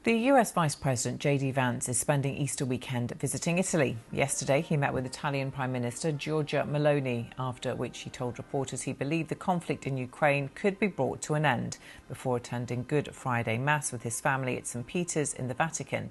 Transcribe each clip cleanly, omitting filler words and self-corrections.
The US Vice President JD Vance is spending Easter weekend visiting Italy. Yesterday, he met with Italian Prime Minister Giorgia Meloni, after which he told reporters he believed the conflict in Ukraine could be brought to an end before attending Good Friday Mass with his family at St. Peter's in the Vatican.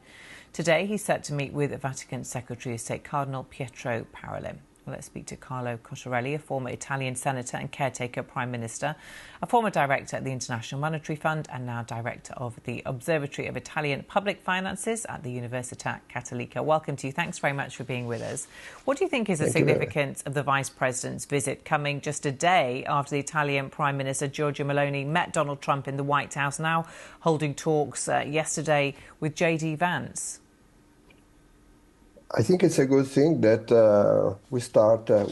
Today, he's set to meet with Vatican Secretary of State Cardinal Pietro Parolin. Well, let's speak to Carlo Cottarelli, a former Italian senator and caretaker prime minister, a former director at the International Monetary Fund and now director of the Observatory of Italian Public Finances at the Università Cattolica. Welcome to you. Thanks very much for being with us. What do you think is the significance of the Vice President's visit coming just a day after the Italian Prime Minister Giorgia Meloni met Donald Trump in the White House, now holding talks yesterday with JD Vance? I think it's a good thing that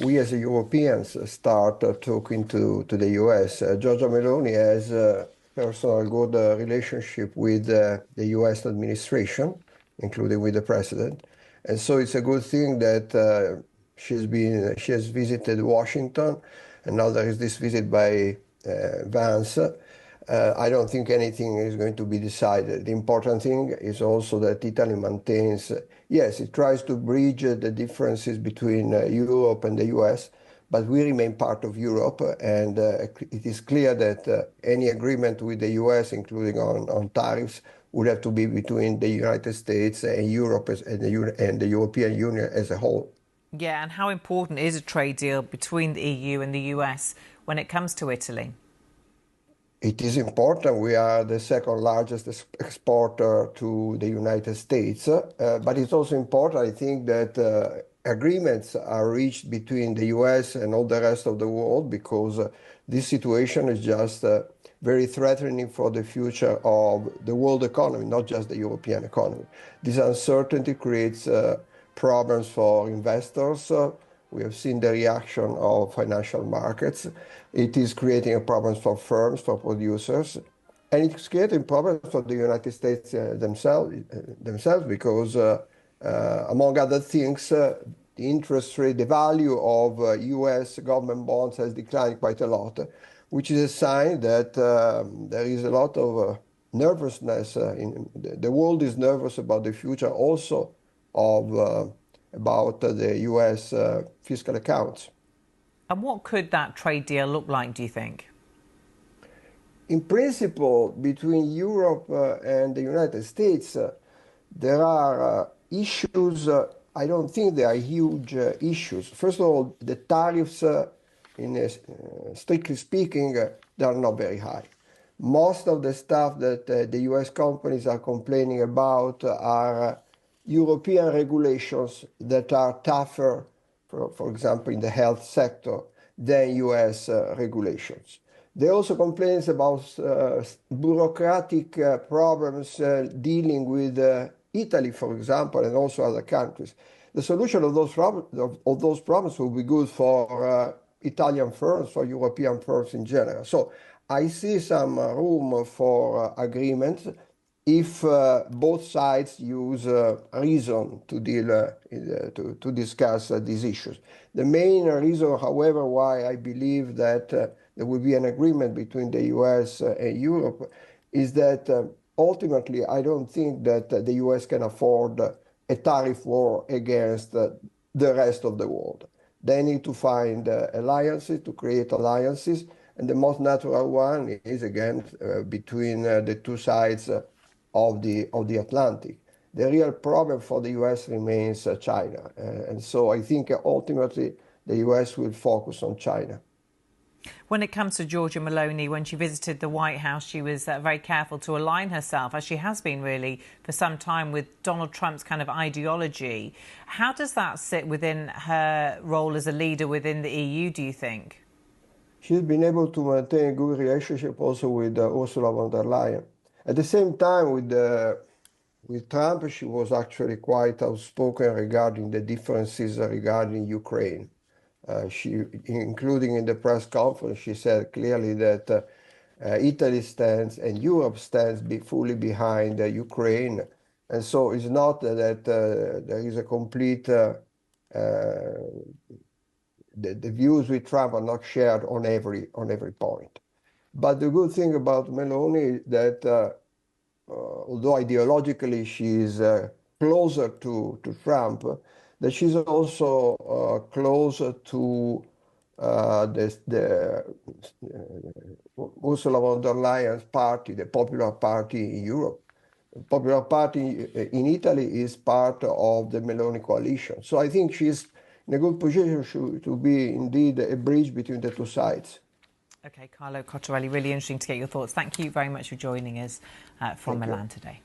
we as Europeans start talking to the US. Giorgia Meloni has a personal good relationship with the US administration, including with the president. And so it's a good thing that she has visited Washington, and now there is this visit by Vance. I don't think anything is going to be decided. The important thing is also that Italy maintains, yes, it tries to bridge the differences between Europe and the US, but we remain part of Europe, and it is clear that any agreement with the US, including on tariffs, would have to be between the United States and Europe and the European Union as a whole. Yeah, and how important is a trade deal between the EU and the US when it comes to Italy? It is important. We are the second largest exporter to the United States, but it's also important, I think, that agreements are reached between the US and all the rest of the world, because this situation is just very threatening for the future of the world economy, not just the European economy. This uncertainty creates problems for investors. We have seen the reaction of financial markets. It is creating problems for firms, for producers, and it's creating problems for the United States themselves, because, among other things, the interest rate, the value of US government bonds has declined quite a lot, which is a sign that there is a lot of nervousness. The world is nervous about the future also of about the US fiscal accounts. And what could that trade deal look like, do you think? In principle, between Europe and the United States, there are issues. I don't think they are huge issues. First of all, the tariffs, strictly speaking, they are not very high. Most of the stuff that the US companies are complaining about are European regulations that are tougher, for example, in the health sector, than US regulations. They also complain about bureaucratic problems dealing with Italy, for example, and also other countries. The solution of those problems will be good for Italian firms, for European firms in general. So I see some room for agreements if both sides use reason to deal to discuss these issues. The main reason, however, why I believe that there will be an agreement between the US and Europe is that ultimately I don't think that the US can afford a tariff war against the rest of the world. They need to find alliances, to create alliances, and the most natural one is, again, between the two sides of the Atlantic. The real problem for the US remains China. And so I think ultimately the US will focus on China. When it comes to Giorgia Meloni, when she visited the White House, she was very careful to align herself, as she has been really for some time, with Donald Trump's kind of ideology. How does that sit within her role as a leader within the EU, do you think? She's been able to maintain a good relationship also with Ursula von der Leyen. At the same time, with Trump, she was actually quite outspoken regarding the differences regarding Ukraine. Including in the press conference, she said clearly that Italy stands and Europe stands fully behind Ukraine. And so it's not that there is a complete, the views with Trump are not shared on every point. But the good thing about Meloni is that although ideologically she's closer to Trump, that she's also closer to the Ursula von der Leyen's party, the Popular Party in Europe. The Popular Party in Italy is part of the Meloni coalition. So I think she's in a good position to be indeed a bridge between the two sides. Okay, Carlo Cottarelli, really interesting to get your thoughts. Thank you very much for joining us from Milan today.